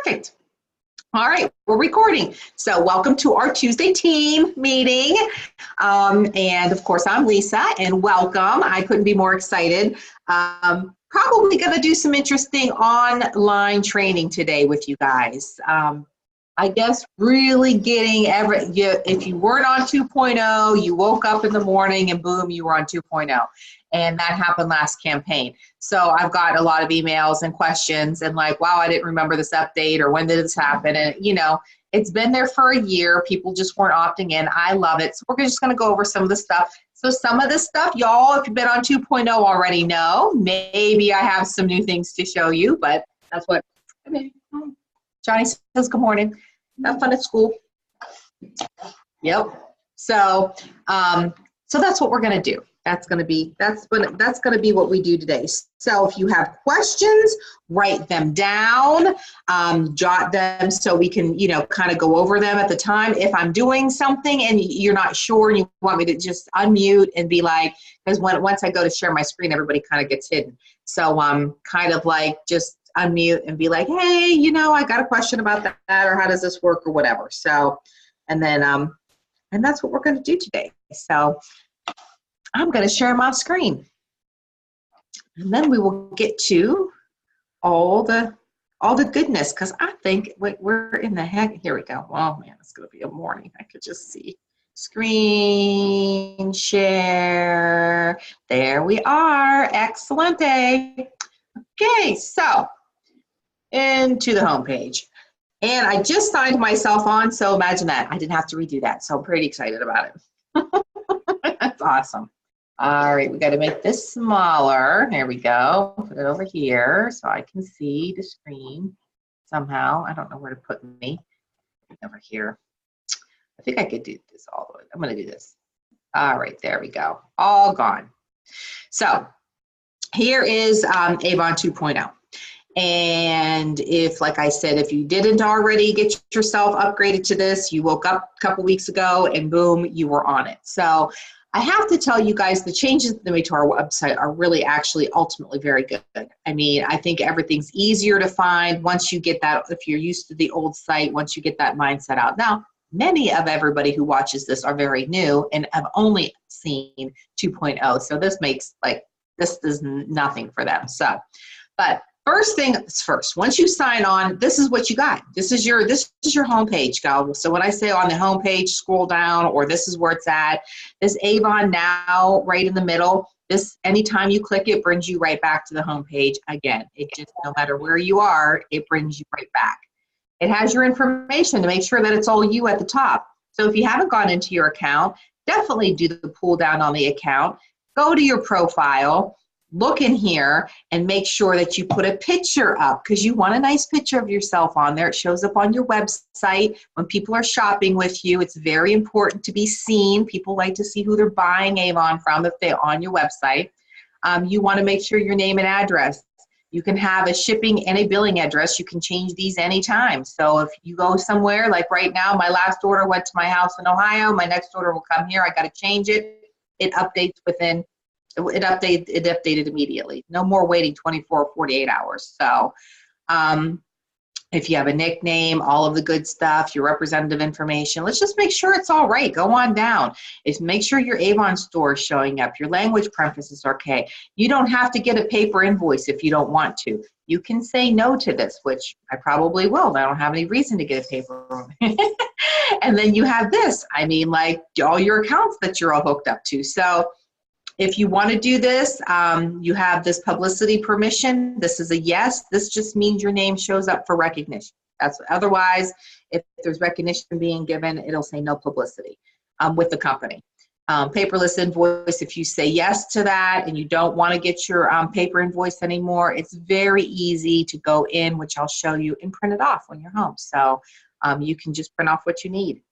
Perfect. All right, we're recording. So welcome to our Tuesday team meeting. And of course, I'm Lisa, and welcome. I couldn't be more excited. Probably going to do some interesting online training today with you guys. I guess really getting if you weren't on 2.0, you woke up in the morning and boom, you were on 2.0. And that happened last campaign. So I've got a lot of emails and questions and like, wow, I didn't remember this update, or when did this happen? And you know, it's been there for a year. People just weren't opting in. I love it. So we're just going to go over some of the stuff. So some of this stuff, y'all, if you've been on 2.0 already know. Maybe I have some new things to show you, but that's what, Johnny says good morning. Have fun at school. Yep. So, so that's what we're going to do. That's going to be what we do today. So if you have questions, write them down, jot them so we can, you know, kind of go over them at the time. If I'm doing something and you're not sure and you want me to just unmute and be like, because once I go to share my screen, everybody kind of gets hidden. So kind of like just unmute and be like, hey, you know, I got a question about that, or how does this work, or whatever. So, and then, and that's what we're going to do today. So I'm going to share my screen, and then we will get to all the goodness, because I think we're in the heck. Here we go. Oh man, it's going to be a morning. I could just see screen share. There we are. Excellent day. Okay, so into the home page, and I just signed myself on. So imagine that. I didn't have to redo that. So I'm pretty excited about it. That's awesome. All right, we got to make this smaller. There we go. Put it over here so I can see the screen somehow. I don't know where to put me. Over here. I think I could do this all the way. I'm going to do this. All right, there we go. All gone. So here is Avon 2.0. And if, like I said, if you didn't already get yourself upgraded to this, you woke up a couple weeks ago and boom, you were on it. So I have to tell you guys, the changes that they made to our website are really actually ultimately very good. I mean, I think everything's easier to find once you get that, if you're used to the old site, once you get that mindset out. Now, many of everybody who watches this are very new and have only seen 2.0. So this makes this is nothing for them. So, but first thing is first, once you sign on, this is what you got. This is your homepage, guys. So when I say on the homepage, scroll down, or this is where it's at. This Avon Now right in the middle. This, anytime you click it, brings you right back to the homepage again. It just, no matter where you are, it brings you right back. It has your information to make sure that it's all you at the top. So if you haven't gone into your account, definitely do the pull down on the account. Go to your profile. Look in here and make sure that you put a picture up, because you want a nice picture of yourself on there. It shows up on your website when people are shopping with you. It's very important to be seen. People like to see who they're buying Avon from if they're on your website. You want to make sure your name and address. You can have a shipping and a billing address. You can change these anytime. So if you go somewhere, like right now, my last order went to my house in Ohio. My next order will come here. I got to change it. It updates within. It updated immediately. No more waiting 24 or 48 hours. So if you have a nickname, all of the good stuff, your representative information, let's just make sure it's all right. Go on down. Make sure your Avon store is showing up. Your language preference is okay. You don't have to get a paper invoice if you don't want to. You can say no to this, which I probably will. I don't have any reason to get a paper one. And then you have this. I mean, like all your accounts that you're all hooked up to. So if you want to do this, you have this publicity permission. This is a yes. This just means your name shows up for recognition. Otherwise, if there's recognition being given, it'll say no publicity with the company. Paperless invoice, if you say yes to that and you don't want to get your paper invoice anymore, it's very easy to go in, which I'll show you, and print it off when you're home. So you can just print off what you need.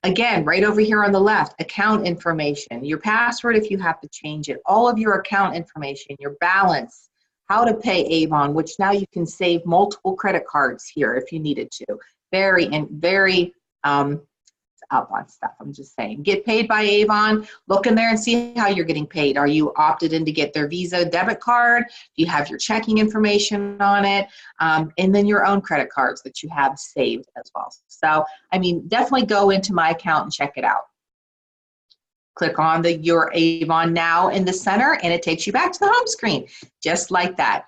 Again, right over here on the left, account information, your password if you have to change it, all of your account information, your balance, how to pay Avon, which now you can save multiple credit cards here if you needed to. Very up on stuff. I'm just saying, get paid by Avon. Look in there and see how you're getting paid. Are you opted in to get their Visa debit card? Do you have your checking information on it? And then your own credit cards that you have saved as well. So, I mean, definitely go into my account and check it out. Click on your Avon Now in the center, and it takes you back to the home screen, just like that.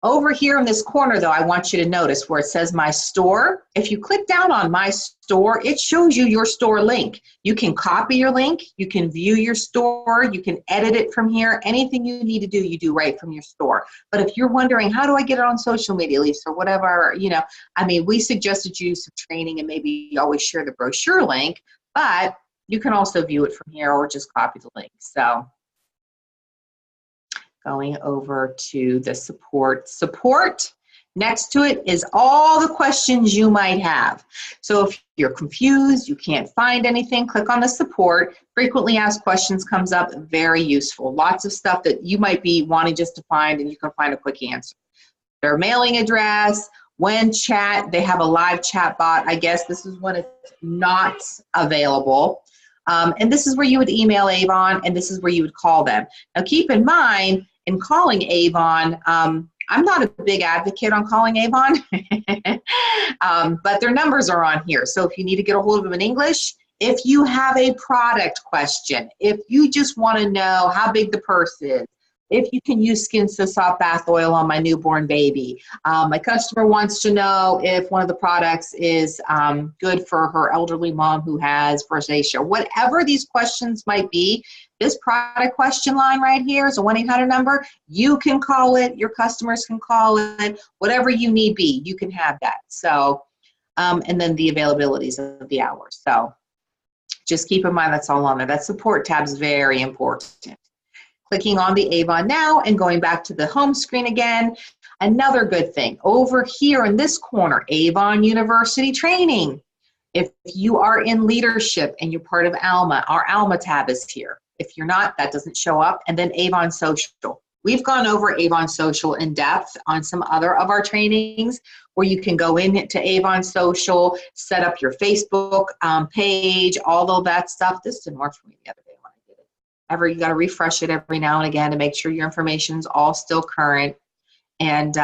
Over here in this corner, though, I want you to notice where it says My Store. If you click down on My Store, it shows you your store link. You can copy your link. You can view your store. You can edit it from here. Anything you need to do, you do right from your store. But if you're wondering, how do I get it on social media, Lisa, or whatever, you know, I mean, we suggested you some training and maybe you always share the brochure link, but you can also view it from here or just copy the link. So going over to the support. Next to it is all the questions you might have. So if you're confused, you can't find anything, click on the support. Frequently asked questions comes up, very useful. Lots of stuff that you might be wanting just to find and you can find a quick answer. Their mailing address, when chat, they have a live chat bot. I guess this is when it's not available. And this is where you would email Avon, and this is where you would call them. Now keep in mind, in calling Avon, I'm not a big advocate on calling Avon, but their numbers are on here. So if you need to get a hold of them in English, if you have a product question, if you just want to know how big the purse is, if you can use Skin So Soft bath oil on my newborn baby. My customer wants to know if one of the products is good for her elderly mom who has rosacea. Whatever these questions might be, this product question line right here is a 1-800 number. You can call it, your customers can call it, whatever you need be, you can have that. So, and then the availabilities of the hours. So just keep in mind that's all on there. That support tab is very important. Clicking on the Avon Now and going back to the home screen again. Another good thing, over here in this corner, Avon University training. If you are in leadership and you're part of ALMA, our ALMA tab is here. If you're not, that doesn't show up. And then Avon Social. We've gone over Avon Social in depth on some other of our trainings where you can go into Avon Social, set up your Facebook page, all of that stuff. This didn't work for me the other day when I did it. You got to refresh it every now and again to make sure your information's all still current, and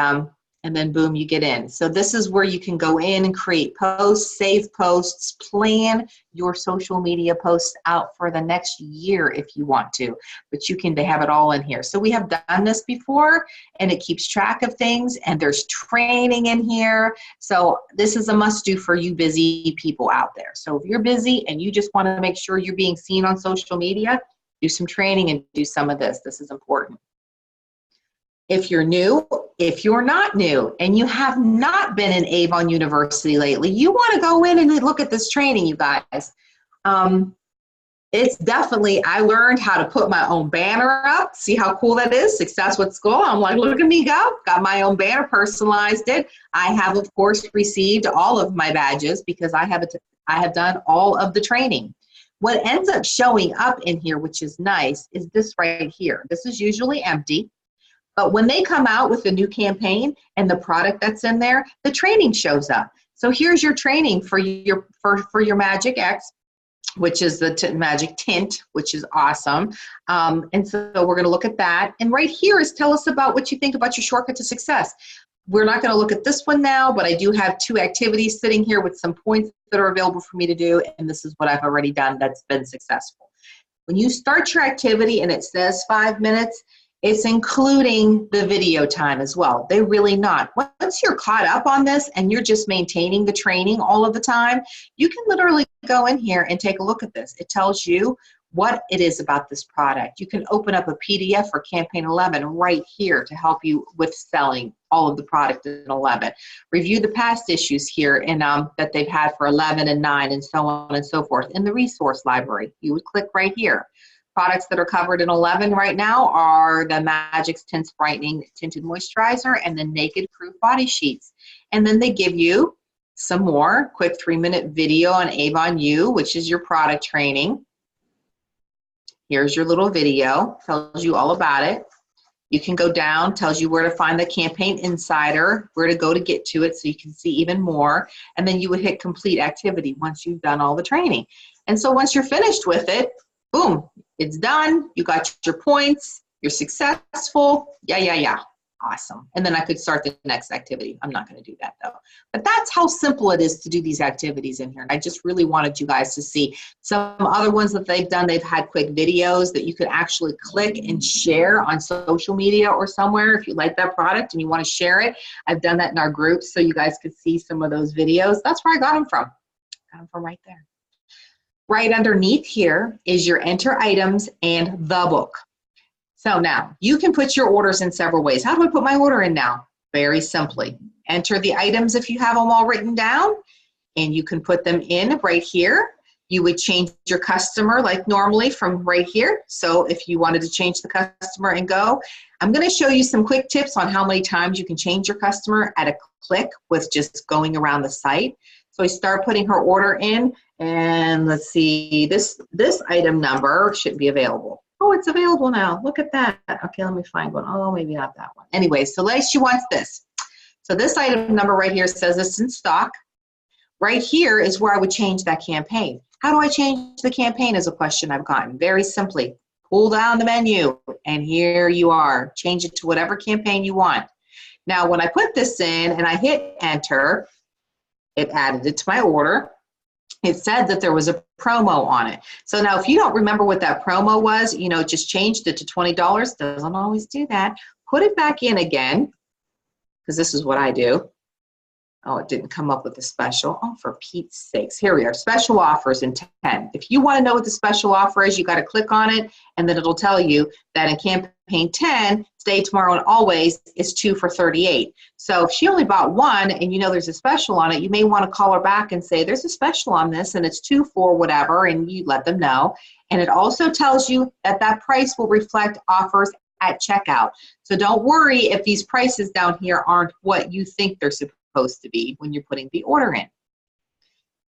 then boom, you get in. So this is where you can go in and create posts, save posts, plan your social media posts out for the next year if you want to, but they have it all in here. So we have done this before, and it keeps track of things, and there's training in here. So this is a must-do for you busy people out there. So if you're busy and you just want to make sure you're being seen on social media, do some training and do some of this. This is important. If you're new, if you're not new, and you have not been in Avon University lately, you want to go in and look at this training, you guys. It's definitely, I learned how to put my own banner up. See how cool that is? Success with School. I'm like, look at me go. Got my own banner, personalized it. I have, of course, received all of my badges because I have done all of the training. What ends up showing up in here, which is nice, is this right here. This is usually empty. But when they come out with a new campaign and the product that's in there, the training shows up. So here's your training for your Magic X, which is the Magic Tint, which is awesome. And so we're going to look at that. And right here is tell us about what you think about your shortcut to success. We're not going to look at this one now, but I do have 2 activities sitting here with some points that are available for me to do. And this is what I've already done that's been successful. When you start your activity and it says 5 minutes, it's including the video time as well. They're really not. Once you're caught up on this and you're just maintaining the training all of the time, you can literally go in here and take a look at this. It tells you what it is about this product. You can open up a PDF for Campaign 11 right here to help you with selling all of the product in 11. Review the past issues here in, that they've had for 11 and 9 and so on and so forth. In the resource library, you would click right here. Products that are covered in 11 right now are the Magic's Tints Brightening Tinted Moisturizer and the Naked Proof Body Sheets. And then they give you some more quick 3-minute video on Avon U, which is your product training. Here's your little video, tells you all about it. You can go down, tells you where to find the campaign insider, where to go to get to it so you can see even more. And then you would hit complete activity once you've done all the training. And so once you're finished with it, boom, it's done. You got your points. You're successful. Yeah. Awesome. And then I could start the next activity. I'm not going to do that though. But that's how simple it is to do these activities in here. And I just really wanted you guys to see some other ones that they've done. They've had quick videos that you could actually click and share on social media or somewhere if you like that product and you want to share it. I've done that in our groups so you guys could see some of those videos. That's where I got them from. Got them from right there. Right underneath here is your enter items and the book. So now you can put your orders in several ways. How do I put my order in now? Very simply. Enter the items if you have them all written down, and you can put them in right here. You would change your customer like normally from right here. So if you wanted to change the customer and go, I'm going to show you some quick tips on how many times you can change your customer at a click with just going around the site. So I start putting her order in, and let's see, this item number should be available. Oh, it's available now. Look at that. Okay, let me find one. Oh, maybe not that one. Anyway, so she wants this. So this item number right here says it's in stock. Right here is where I would change that campaign. How do I change the campaign is a question I've gotten. Very simply, pull down the menu, and here you are. Change it to whatever campaign you want. Now, when I put this in and I hit enter, it added it to my order. It said that there was a promo on it. So now if you don't remember what that promo was, just changed it to $20. Doesn't always do that. Put it back in again, because this is what I do. Oh, it didn't come up with a special. Oh, for Pete's sakes. Here we are. Special offers in 10. If you want to know what the special offer is, you got to click on it, and then it'll tell you that in campaign 10, today, tomorrow, and always is 2 for $38. So if she only bought one and there's a special on it, you may want to call her back and say, there's a special on this and it's 2 for whatever, and you let them know. And it also tells you that that price will reflect offers at checkout. So don't worry if these prices down here aren't what you think they're supposed to be when you're putting the order in.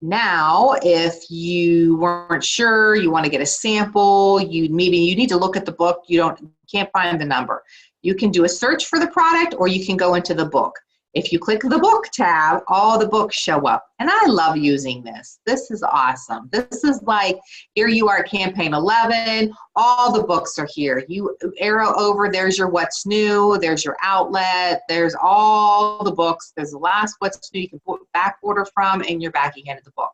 Now, if you weren't sure, you want to get a sample, maybe you need to look at the book, can't find the number. You can do a search for the product, or you can go into the book. If you click the book tab, all the books show up. And I love using this. This is awesome. This is like, here you are, campaign 11, all the books are here. You arrow over, there's your what's new, there's your outlet, there's all the books, there's the last what's new you can put back order from, and you're backing into the book.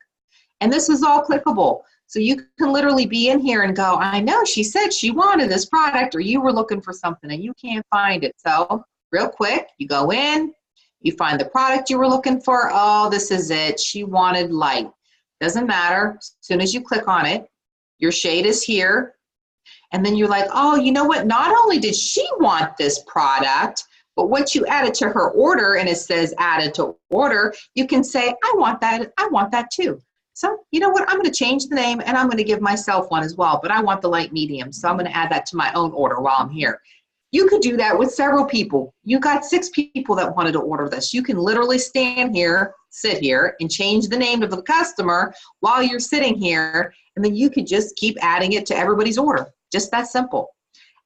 And this is all clickable. So you can literally be in here and go, I know she said she wanted this product, or you were looking for something and you can't find it. So real quick, you go in, you find the product you were looking for. Oh, this is it. She wanted light. Doesn't matter. As soon as you click on it, your shade is here. And then you're like, oh, you know what? Not only did she want this product, but what you added to her order, and it says added to order, you can say, I want that too. So you know what? I'm going to change the name, and I'm going to give myself one as well, but I want the light medium. So I'm going to add that to my own order while I'm here. You could do that with several people. You got 6 people that wanted to order this. You can literally stand here, sit here, and change the name of the customer while you're sitting here, and then you could just keep adding it to everybody's order. Just that simple.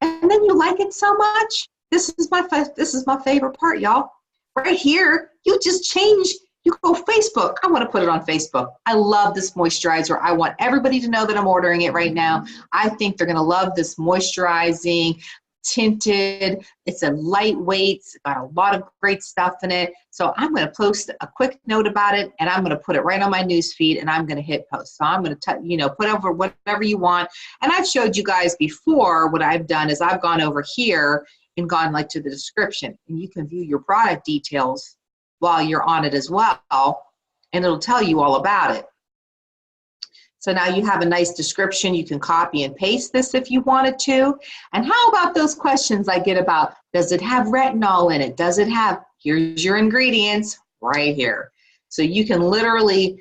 And then you like it so much. This is my favorite part, y'all. Right here, you just change. You go Facebook. I want to put it on Facebook. I love this moisturizer. I want everybody to know that I'm ordering it right now. I think they're going to love this moisturizing, tinted. It's a lightweight. It's got a lot of great stuff in it. So I'm going to post a quick note about it, and I'm going to put it right on my news feed, and I'm going to hit post. So I'm going to put over whatever you want. And I've showed you guys before what I've done is I've gone over here and gone like to the description, and you can view your product details while you're on it as well, and it'll tell you all about it. So now you have a nice description. You can copy and paste this if you wanted to. And how about those questions I get about, does it have retinol in it? Does it have, here's your ingredients right here. So you can literally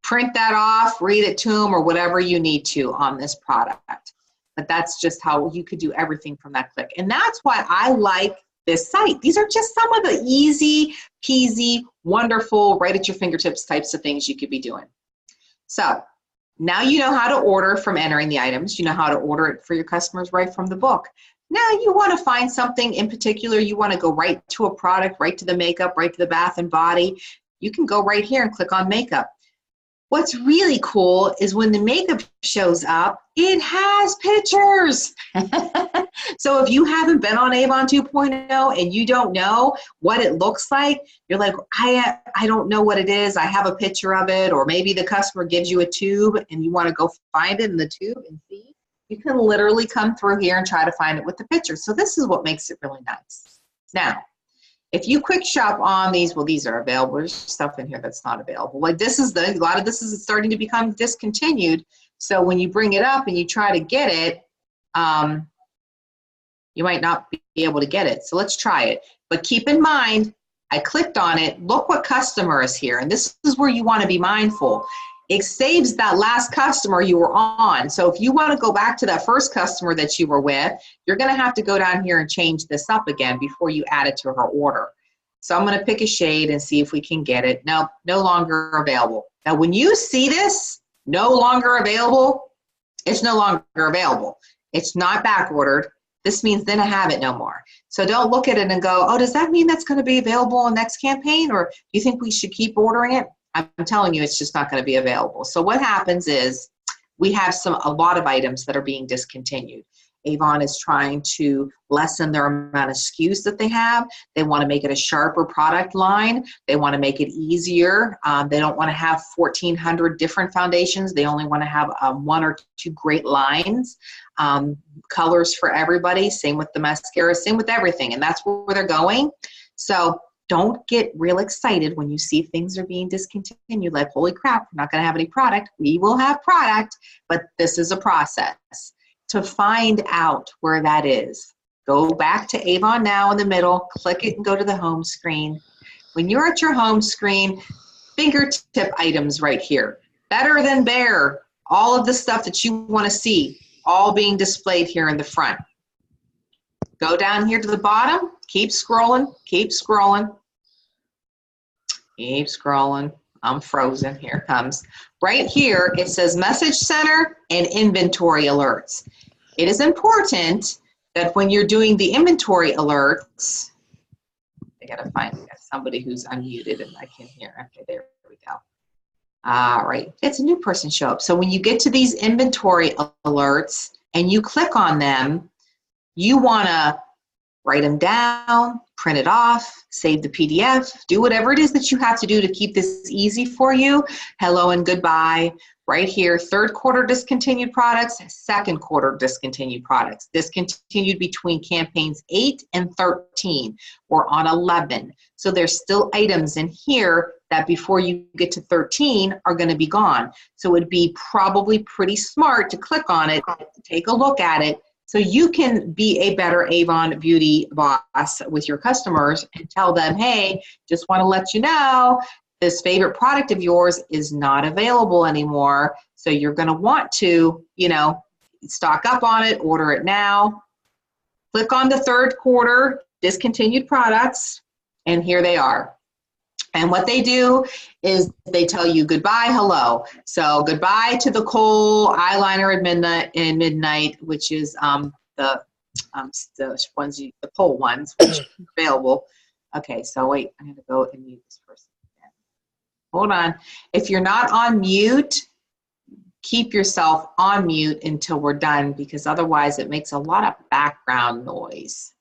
print that off, read it to them, or whatever you need to on this product. But that's just how you could do everything from that click. And that's why I like this site. These are just some of the easy peasy, wonderful, right at your fingertips types of things you could be doing. So now you know how to order from entering the items. You know how to order it for your customers right from the book. Now you want to find something in particular, you want to go right to a product, right to the makeup, right to the bath and body, you can go right here and click on makeup. What's really cool is when the makeup shows up, it has pictures. So if you haven't been on Avon 2.0 and you don't know what it looks like, you're like, I don't know what it is. I have a picture of it, or maybe the customer gives you a tube and you want to go find it in the tube and see. You can literally come through here and try to find it with the picture. So this is what makes it really nice. Now, if you quick shop on these, well, these are available. There's stuff in here that's not available. Like this is a lot of this is starting to become discontinued. So when you bring it up and you try to get it, you might not be able to get it. So let's try it. But keep in mind, I clicked on it. Look what customer is here. And this is where you want to be mindful. It saves that last customer you were on. So if you want to go back to that first customer that you were with, you're going to have to go down here and change this up again before you add it to her order. So I'm going to pick a shade and see if we can get it. No, no longer available. Now, when you see this, no longer available, it's no longer available. It's not back ordered. This means then I have it no more. So don't look at it and go, oh, does that mean that's going to be available in the next campaign? Or do you think we should keep ordering it? I'm telling you, it's just not going to be available. So what happens is we have a lot of items that are being discontinued. Avon is trying to lessen their amount of SKUs that they have. They want to make it a sharper product line. They want to make it easier. They don't want to have 1,400 different foundations. They only want to have 1 or 2 great lines, colors for everybody. Same with the mascara, same with everything. And that's where they're going. So don't get real excited when you see things are being discontinued, like, holy crap, we're not going to have any product. We will have product, but this is a process. To find out where that is, go back to Avon Now in the middle, click it and go to the home screen. When you're at your home screen, fingertip items right here. Better than bare, all of the stuff that you want to see, all being displayed here in the front. Go down here to the bottom, keep scrolling, keep scrolling, keep scrolling. I'm frozen, here it comes. Right here, it says Message Center and Inventory Alerts. It is important that when you're doing the inventory alerts, I gotta find somebody who's unmuted and I can hear. Okay, there we go. All right, it's a new person show up. So when you get to these inventory alerts and you click on them, you want to write them down, print it off, save the PDF, do whatever it is that you have to do to keep this easy for you. Hello and goodbye. Right here, 3rd quarter discontinued products, 2nd quarter discontinued products. Discontinued between campaigns 8 and 13. We're on 11. So there's still items in here that before you get to 13 are going to be gone. So it would be probably pretty smart to click on it, take a look at it, so you can be a better Avon Beauty boss with your customers and tell them, hey, just want to let you know this favorite product of yours is not available anymore. So you're going to want to, stock up on it, order it now. Click on the 3rd quarter discontinued products, and here they are. And what they do is they tell you goodbye, hello. So goodbye to the kohl eyeliner at midnight, which is the kohl ones, which are available. Okay, so wait, I'm going to go and mute this person again. Hold on. If you're not on mute, keep yourself on mute until we're done, because otherwise it makes a lot of background noise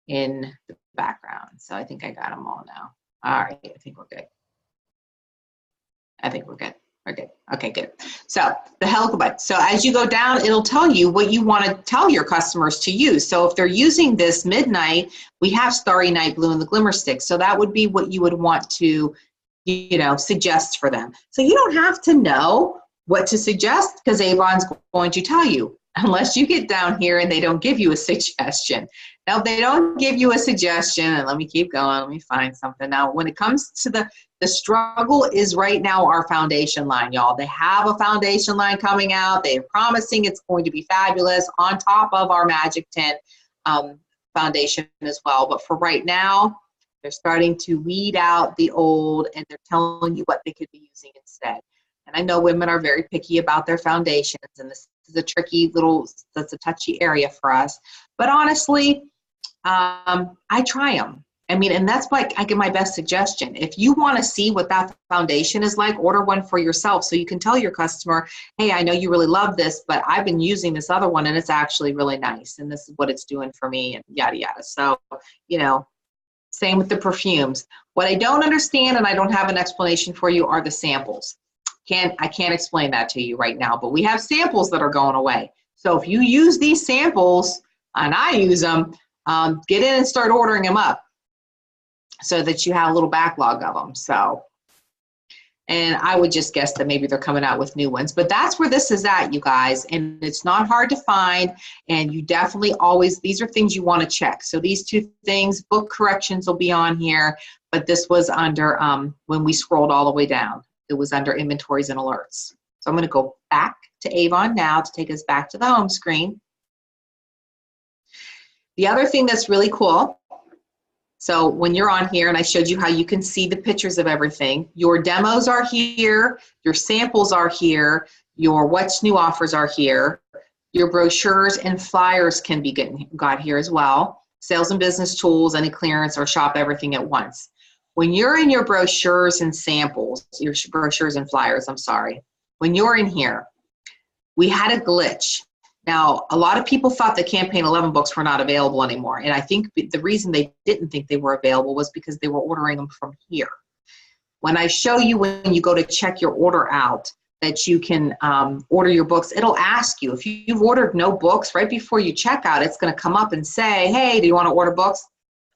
in the background. So I think I got them all now. All right, I think we're good. I think we're good. We're good. Okay, good. So the helical. So as you go down, it'll tell you what you want to tell your customers to use. So if they're using this midnight, we have Starry Night Blue and the Glimmer Stick. So that would be what you would want to, suggest for them. So you don't have to know what to suggest, because Avon's going to tell you, unless you get down here and they don't give you a suggestion. Now, if they don't give you a suggestion, and let me keep going, let me find something. Now, when it comes to the struggle is right now our foundation line, y'all. They have a foundation line coming out. They're promising it's going to be fabulous on top of our Magic Tint foundation as well. But for right now, they're starting to weed out the old, and they're telling you what they could be using instead. And I know women are very picky about their foundations, and the is a tricky little, that's a touchy area for us. But honestly, I try them. I mean, and that's like, I give my best suggestion. If you want to see what that foundation is like, order one for yourself so you can tell your customer, hey, I know you really love this, but I've been using this other one and it's actually really nice. And this is what it's doing for me and yada, yada. So, you know, same with the perfumes. What I don't understand and I don't have an explanation for you are the samples. I can't explain that to you right now, but we have samples that are going away. So if you use these samples, and I use them, get in and start ordering them up so that you have a little backlog of them. So, and I would just guess that maybe they're coming out with new ones, but that's where this is at, you guys. And it's not hard to find. And you definitely always, these are things you want to check. So these two things, book corrections will be on here, but this was under, when we scrolled all the way down, it was under inventories and alerts. So I'm going to go back to Avon now to take us back to the home screen. The other thing that's really cool, so when you're on here, and I showed you how you can see the pictures of everything, your demos are here, your samples are here, your what's new offers are here, your brochures and flyers can be got here as well, sales and business tools, any clearance, or shop everything at once. When you're in your brochures and samples, your brochures and flyers, I'm sorry, when you're in here, we had a glitch. Now, a lot of people thought the Campaign 11 books were not available anymore. And I think the reason they didn't think they were available was because they were ordering them from here. When I show you when you go to check your order out, that you can order your books, it'll ask you. If you've ordered no books, right before you check out, it's going to come up and say, hey, do you want to order books?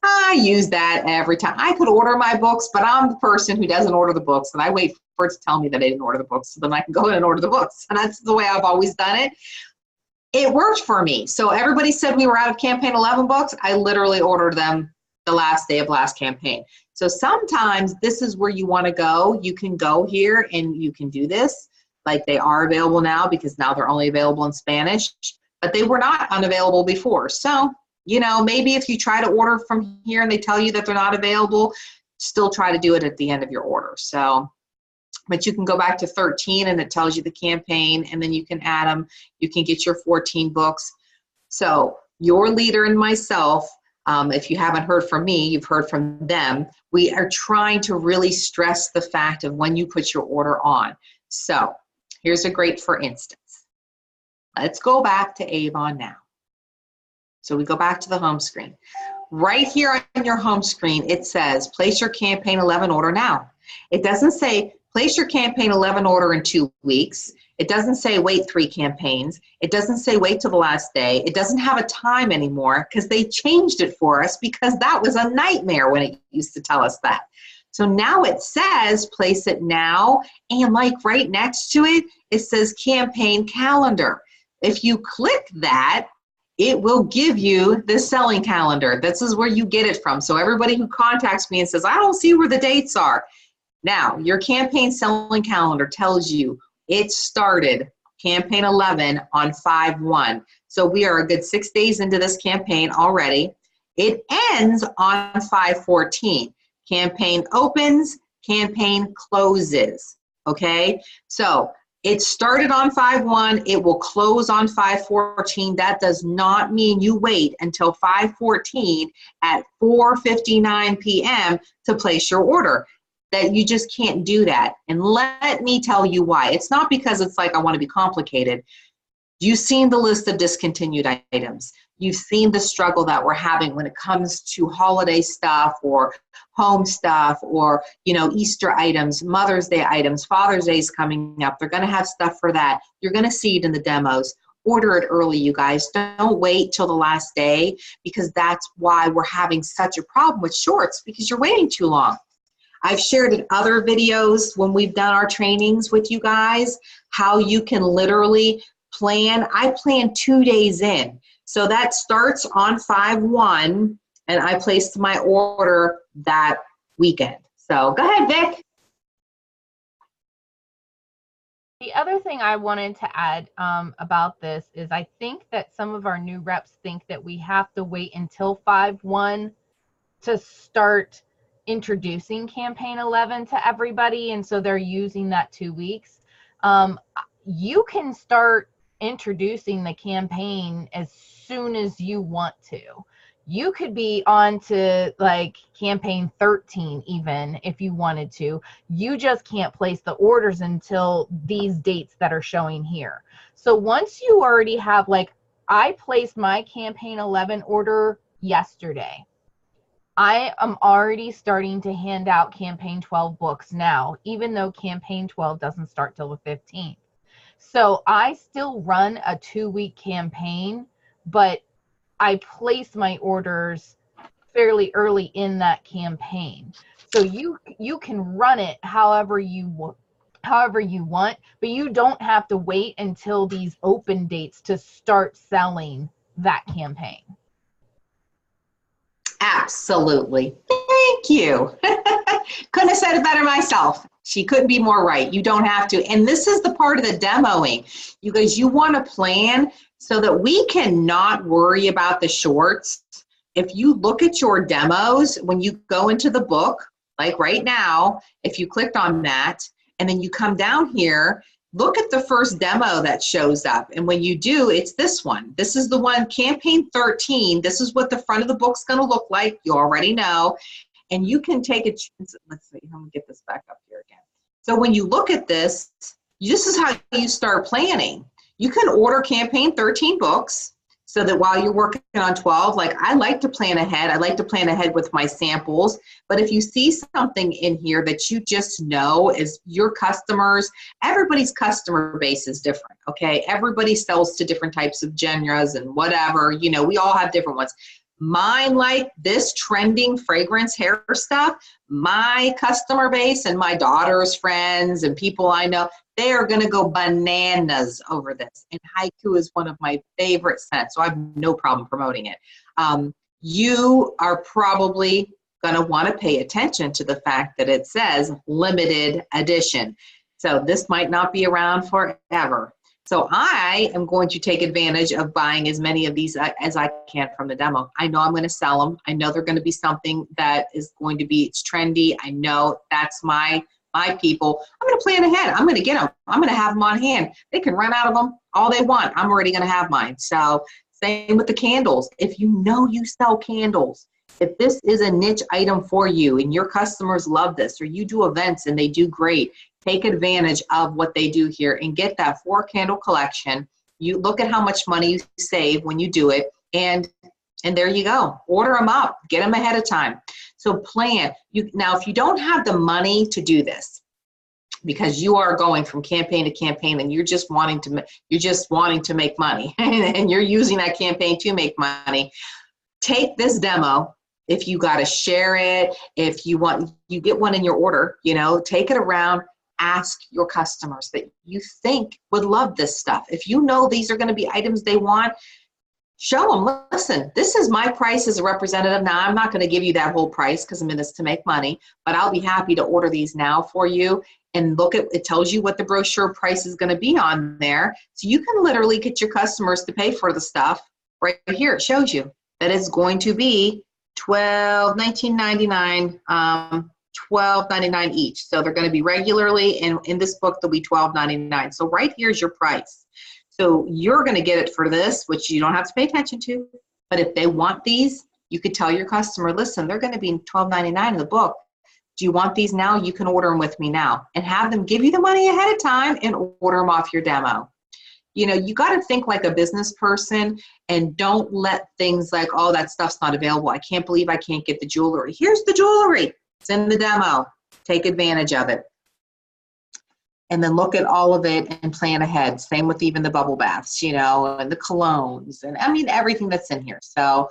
I use that every time. I could order my books, but I'm the person who doesn't order the books, and I wait for it to tell me that I didn't order the books, so then I can go in and order the books. And that's the way I've always done it. It worked for me. So everybody said we were out of Campaign 11 books. I literally ordered them the last day of last campaign. So sometimes this is where you want to go. You can go here and you can do this. Like they are available now because now they're only available in Spanish, but they were not unavailable before. So, you know, maybe if you try to order from here and they tell you that they're not available, still try to do it at the end of your order. So, but you can go back to 13 and it tells you the campaign, and then you can add them. You can get your 14 books. So your leader and myself, if you haven't heard from me, you've heard from them. We are trying to really stress the fact of when you put your order on. So here's a great for instance. Let's go back to Avon now. So we go back to the home screen. Right here on your home screen, it says, place your Campaign 11 order now. It doesn't say, place your Campaign 11 order in 2 weeks. It doesn't say wait 3 campaigns. It doesn't say wait till the last day. It doesn't have a time anymore because they changed it for us because that was a nightmare when it used to tell us that. So now it says place it now, and like right next to it, it says campaign calendar. If you click that, it will give you the selling calendar. This is where you get it from. So everybody who contacts me and says, I don't see where the dates are. Now, your campaign selling calendar tells you it started Campaign 11 on 5/1. So we are a good 6 days into this campaign already. It ends on 5/14. Campaign opens, campaign closes, okay? So it started on 5/1, it will close on 5/14. That does not mean you wait until 5/14 at 4:59 p.m. to place your order. That you just can't do that. And let me tell you why. It's not because it's like I want to be complicated. You've seen the list of discontinued items. You've seen the struggle that we're having when it comes to holiday stuff or home stuff or, you know, Easter items, Mother's Day items, Father's Day is coming up. They're going to have stuff for that. You're going to see it in the demos. Order it early, you guys. Don't wait till the last day, because that's why we're having such a problem with shorts, because you're waiting too long. I've shared in other videos when we've done our trainings with you guys, how you can literally plan. I plan 2 days in. So that starts on 5/1, and I placed my order that weekend. So go ahead, Vic. The other thing I wanted to add about this is I think that some of our new reps think that we have to wait until 5/1 to start introducing Campaign 11 to everybody, and so they're using that 2 weeks. You can start introducing the campaign as soon as you want to. You could be on to like campaign 13 even if you wanted to. You just can't place the orders until these dates that are showing here. So once you already have, like, I placed my campaign 11 order yesterday. I am already starting to hand out campaign 12 books now, even though campaign 12 doesn't start till the 15th. So I still run a 2-week campaign, but I place my orders fairly early in that campaign. So you can run it however you want, but you don't have to wait until these open dates to start selling that campaign. Absolutely. Thank you. Couldn't have said it better myself. She couldn't be more right. You don't have to. And this is the part of the demoing. You guys, you want to plan so that we cannot worry about the shorts. If you look at your demos, when you go into the book, like right now, if you clicked on that, and then you come down here, look at the first demo that shows up. And when you do, it's this one. This is the one, campaign 13. This is what the front of the book's going to look like. You already know. And you can take a, let's see, I'm going to get this back up here again. So when you look at this, this is how you start planning. You can order campaign 13 books so that while you're working on 12, like I like to plan ahead. I like to plan ahead with my samples. But if you see something in here that you just know is your customers, everybody's customer base is different, okay? Everybody sells to different types of genres and whatever. You know, we all have different ones. Mine, like this trending fragrance hair stuff, my customer base and my daughter's friends and people I know, they are going to go bananas over this. And haiku is one of my favorite scents, so I have no problem promoting it. You are probably going to want to pay attention to the fact that it says limited edition. So this might not be around forever. So I am going to take advantage of buying as many of these as I can from the demo. I know I'm going to sell them. I know they're going to be something that is going to be, it's trendy. I know that's my people. I'm going to plan ahead. I'm going to get them. I'm going to have them on hand. They can run out of them all they want. I'm already going to have mine. So same with the candles. If you know you sell candles, if this is a niche item for you and your customers love this, or you do events and they do great, take advantage of what they do here and get that 4-candle collection. You look at how much money you save when you do it, and there you go. Order them up. Get them ahead of time. So plan. Now, if you don't have the money to do this, because you are going from campaign to campaign and you're just wanting to make money and you're using that campaign to make money, take this demo. If you got to share it, if you want, you get one in your order, you know, take it around. Ask your customers that you think would love this stuff. If you know these are going to be items they want, show them, listen, this is my price as a representative. Now, I'm not going to give you that whole price because I'm in this to make money, but I'll be happy to order these now for you. And look at, it tells you what the brochure price is going to be on there. So you can literally get your customers to pay for the stuff right here. It shows you that it's going to be $19.99, $12.99 each. So they're going to be regularly, and in this book, they'll be $12.99. So right here's your price. So you're going to get it for this, which you don't have to pay attention to. But if they want these, you could tell your customer, listen, they're going to be $12.99 in the book. Do you want these now? You can order them with me now, and have them give you the money ahead of time and order them off your demo. You know, you got to think like a business person and don't let things like, oh, that stuff's not available. I can't believe I can't get the jewelry. Here's the jewelry. It's in the demo. Take advantage of it. And then look at all of it and plan ahead. Same with even the bubble baths, you know, and the colognes, and I mean, everything that's in here. So,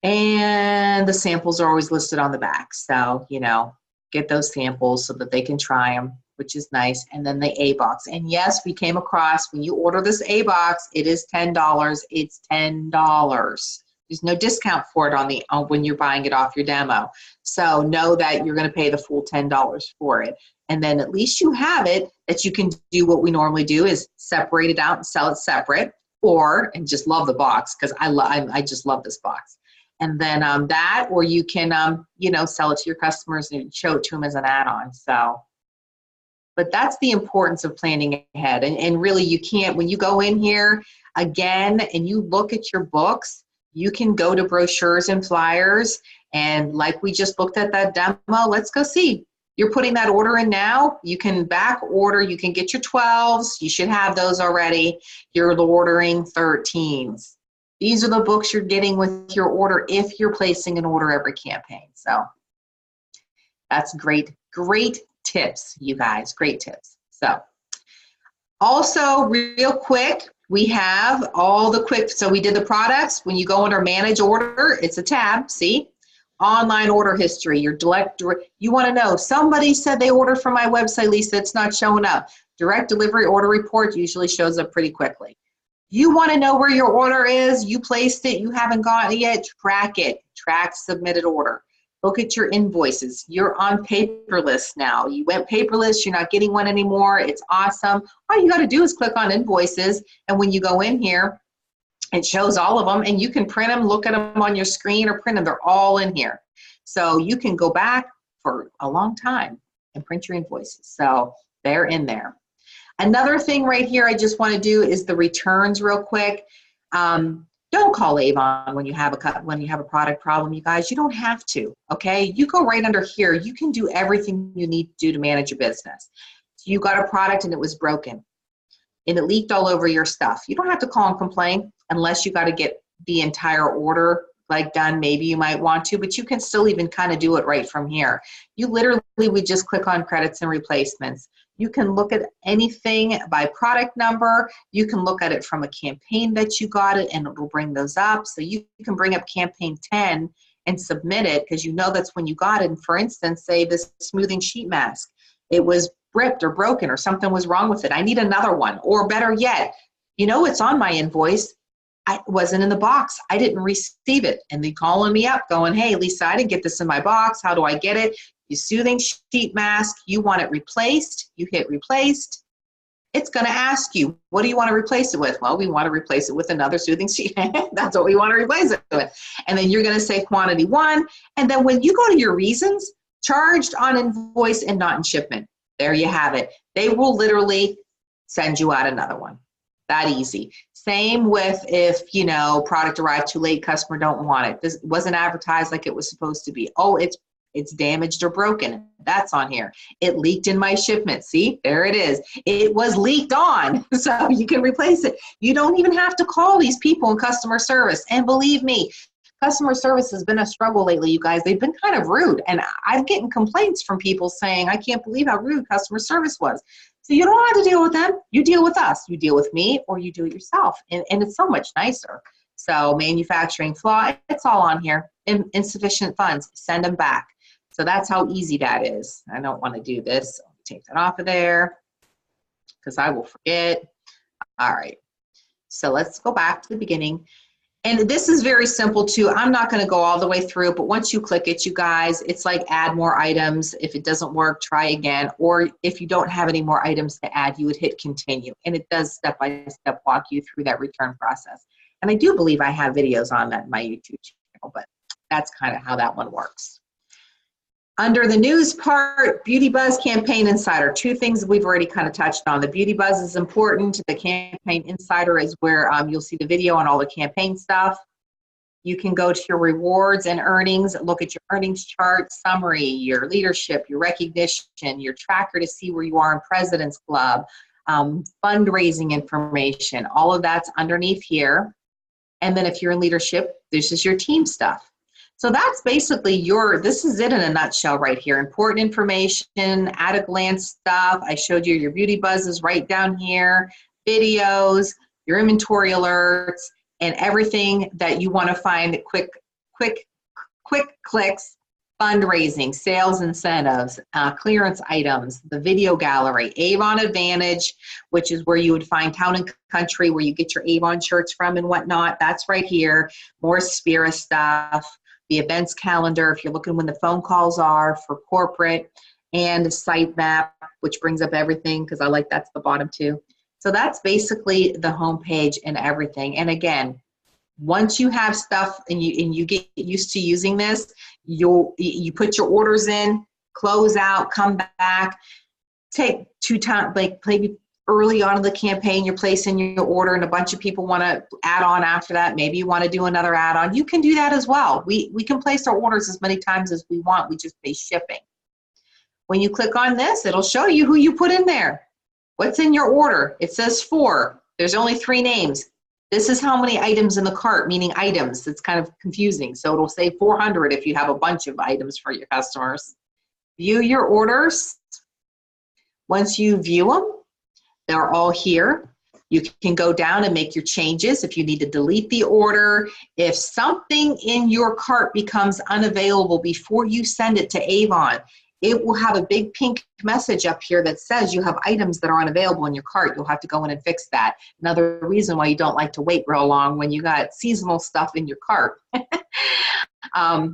and the samples are always listed on the back. So, you know, get those samples so that they can try them, which is nice. And then the A box. And yes, we came across, when you order this A box, it is $10. It's $10. There's no discount for it when you're buying it off your demo. So know that you're going to pay the full $10 for it. And then at least you have it that you can do what we normally do, is separate it out and sell it separate, and just love the box, because I just love this box. And then that, or you can, you know, sell it to your customers and show it to them as an add-on. So But that's the importance of planning ahead. And really, you can't, when you go in here again and you look at your books, you can go to brochures and flyers. And like we just looked at that demo, let's go see. You're putting that order in now. You can back order. You can get your 12s. You should have those already. You're ordering 13s. These are the books you're getting with your order if you're placing an order every campaign. So that's great, great tips, you guys, great tips. So also real quick, we have all the quick, so we did the products. When you go under manage order, it's a tab, see? Online order history, your direct, you want to know, somebody said they ordered from my website, Lisa, it's not showing up. Direct delivery order report usually shows up pretty quickly. You want to know where your order is, you placed it, you haven't got it yet, track it, track submitted order. Look at your invoices. You're on paperless now. You went paperless, you're not getting one anymore, it's awesome. All you got to do is click on invoices, and when you go in here, it shows all of them, and you can print them, look at them on your screen, or print them. They're all in here. So you can go back for a long time and print your invoices. So they're in there. Another thing right here I just want to do is the returns real quick. Don't call Avon when you have a product problem, you guys. You don't have to, okay? You go right under here. You can do everything you need to do to manage your business. So you got a product and it was broken, and it leaked all over your stuff. You don't have to call and complain unless you got to get the entire order like done. Maybe you might want to, but you can still even kind of do it right from here. You literally would just click on credits and replacements. You can look at anything by product number. You can look at it from a campaign that you got it, and it will bring those up. So you can bring up campaign 10 and submit it because you know that's when you got it. And for instance, say this smoothing sheet mask, it was ripped or broken or something was wrong with it. I need another one. Or better yet, you know, it's on my invoice. I wasn't in the box. I didn't receive it. And they calling me up going, hey, Lisa, I didn't get this in my box. How do I get it? You soothing sheet mask, you want it replaced, you hit replaced. It's going to ask you, what do you want to replace it with? Well, we want to replace it with another soothing sheet. That's what we want to replace it with. And then you're going to say quantity 1. And then when you go to your reasons, charged on invoice and not in shipment, there you have it. They will literally send you out another one. That easy. Same with if, you know, product arrived too late, customer don't want it. This wasn't advertised like it was supposed to be. Oh, it's damaged or broken. That's on here. It leaked in my shipment. See, there it is. It was leaked on, so you can replace it. You don't even have to call these people in customer service. And believe me, customer service has been a struggle lately, you guys. They've been kind of rude. And I'm getting complaints from people saying, I can't believe how rude customer service was. So you don't have to deal with them. You deal with us. You deal with me, or you do it yourself. And it's so much nicer. So manufacturing flaw, it's all on here. Insufficient funds, send them back. So that's how easy that is. I don't want to do this. I'll take that off of there because I will forget. All right. So let's go back to the beginning. And this is very simple too. I'm not going to go all the way through, but once you click it, you guys, it's like add more items. If it doesn't work, try again. Or if you don't have any more items to add, you would hit continue. And it does step by step walk you through that return process. And I do believe I have videos on that in my YouTube channel, but that's kind of how that one works. Under the news part, Beauty Buzz Campaign Insider. 2 things we've already kind of touched on. The Beauty Buzz is important. The Campaign Insider is where you'll see the video on all the campaign stuff. You can go to your rewards and earnings, look at your earnings chart, summary, your leadership, your recognition, your tracker to see where you are in President's Club, fundraising information. All of that's underneath here. And then if you're in leadership, this is your team stuff. So that's basically this is it in a nutshell right here. Important information, at a glance stuff. I showed you your beauty buzzes right down here, videos, your inventory alerts, and everything that you want to find quick clicks, fundraising, sales incentives, clearance items, the video gallery, Avon Advantage, which is where you would find Town and Country, where you get your Avon shirts from and whatnot. That's right here. More Spira stuff. The events calendar, if you're looking when the phone calls are for corporate, and the site map, which brings up everything because I like that's the bottom too. So that's basically the home page and everything. And again, once you have stuff and you get used to using this, you put your orders in, close out, come back, take 2 times, like maybe early on in the campaign, you're placing your order and a bunch of people want to add on after that. Maybe you want to do another add-on. You can do that as well. We can place our orders as many times as we want. We just pay shipping. When you click on this, it'll show you who you put in there. What's in your order? It says 4. There's only 3 names. This is how many items in the cart, meaning items. It's kind of confusing. So it'll say 400 if you have a bunch of items for your customers. View your orders. Once you view them, they're all here. You can go down and make your changes if you need to delete the order. If something in your cart becomes unavailable before you send it to Avon, it will have a big pink message up here that says you have items that are unavailable in your cart. You'll have to go in and fix that. Another reason why you don't like to wait real long when you got seasonal stuff in your cart.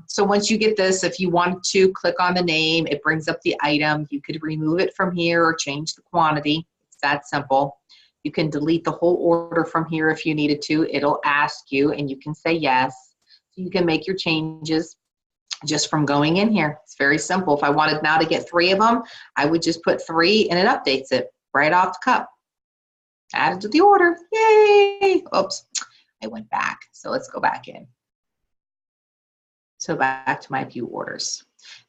So once you get this, if you want to click on the name, it brings up the item. You could remove it from here or change the quantity. It's that simple. You can delete the whole order from here if you needed to. It'll ask you and you can say yes. You can make your changes just from going in here. It's very simple. If I wanted now to get 3 of them, I would just put 3 and it updates it right off the cup. Added to the order. Yay! Oops, I went back. So let's go back in. So back to my view orders.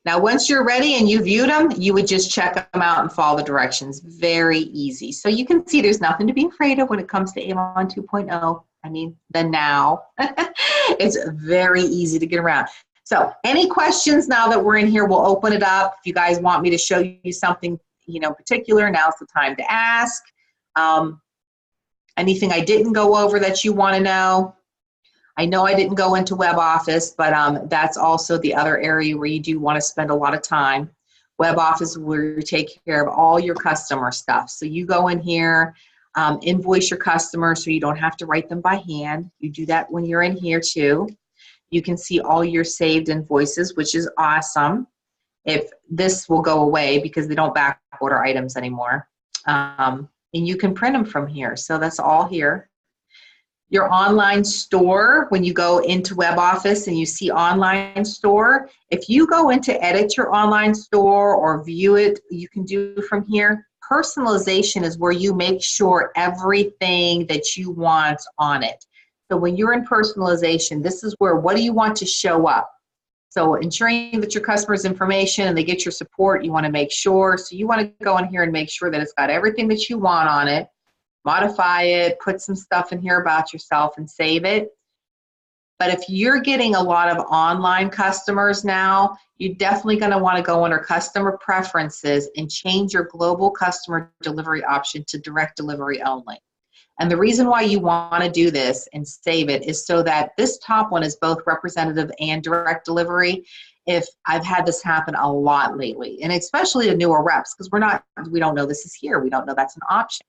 Now, once you're ready and you viewed them, you would just check them out and follow the directions. Very easy. So you can see there's nothing to be afraid of when it comes to Avon 2.0. I mean, the now. It's very easy to get around. So any questions now that we're in here, we'll open it up. If you guys want me to show you something, particular, now's the time to ask. Anything I didn't go over that you want to know? I know I didn't go into Web Office, but that's also the other area where you do want to spend a lot of time. Web Office is where you take care of all your customer stuff. So you go in here, invoice your customers so you don't have to write them by hand. You do that when you're in here too. You can see all your saved invoices, which is awesome. If this will go away because they don't back order items anymore. And you can print them from here. So that's all here. Your online store, when you go into Web Office and you see online store, if you go into edit your online store or view it, you can do from here. Personalization is where you make sure everything that you want on it. So when you're in personalization, this is where, what do you want to show up? So ensuring that your customer's information and they get your support, you want to make sure. So you want to go in here and make sure that it's got everything that you want on it. Modify it, put some stuff in here about yourself and save it. But if you're getting a lot of online customers now, you're definitely going to want to go under customer preferences and change your global customer delivery option to direct delivery only. And the reason why you want to do this and save it is so that this top one is both representative and direct delivery. If I've had this happen a lot lately, and especially to newer reps, because we don't know this is here. We don't know that's an option.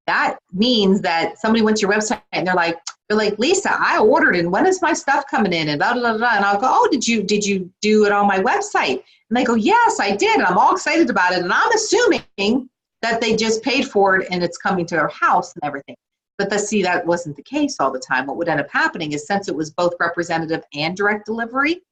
That means that somebody went to your website and they're like, Lisa, I ordered and when is my stuff coming in? And blah, blah, blah, blah. And I'll go, oh, did you do it on my website? And they go, yes, I did. And I'm all excited about it. And I'm assuming that they just paid for it and it's coming to their house and everything. But see, that wasn't the case all the time. What would end up happening is since it was both representative and direct delivery,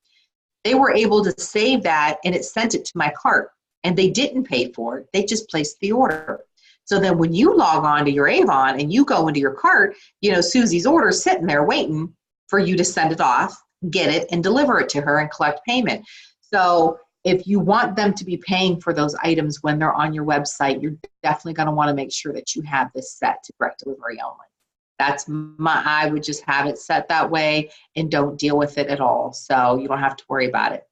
they were able to save that and it sent it to my cart. And they didn't pay for it. They just placed the order. So then when you log on to your Avon and you go into your cart, Susie's order is sitting there waiting for you to send it off, get it, and deliver it to her and collect payment. So if you want them to be paying for those items when they're on your website, you're definitely going to want to make sure that you have this set to direct delivery only. I would just have it set that way and don't deal with it at all. So you don't have to worry about it.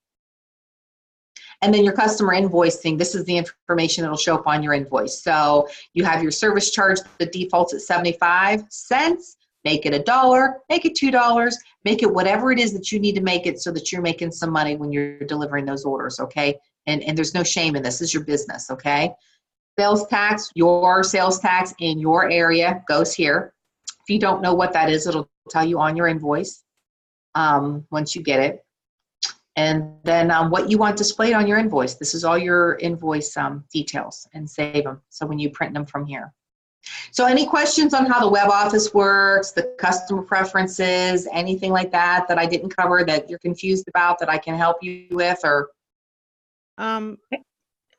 And then your customer invoicing, this is the information that'll show up on your invoice. So you have your service charge that defaults at 75 cents, make it $1, make it $2, make it whatever it is that you need to make it so that you're making some money when you're delivering those orders, okay? And there's no shame in this. This is your business, okay? Sales tax, your sales tax in your area goes here. If you don't know what that is, it'll tell you on your invoice once you get it. And then what you want displayed on your invoice. This is all your invoice details, and save them. So when you print them from here. So any questions on how the Web Office works, the customer preferences, anything like that I didn't cover that you're confused about that I can help you with? Or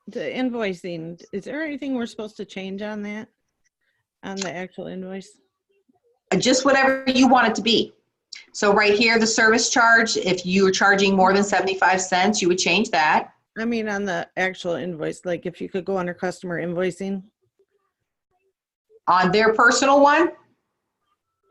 the invoicing, is there anything we're supposed to change on that? On the actual invoice? Just whatever you want it to be. So right here, the service charge, if you were charging more than 75 cents, you would change that. I mean, on the actual invoice, like if you could go under customer invoicing. On their personal one?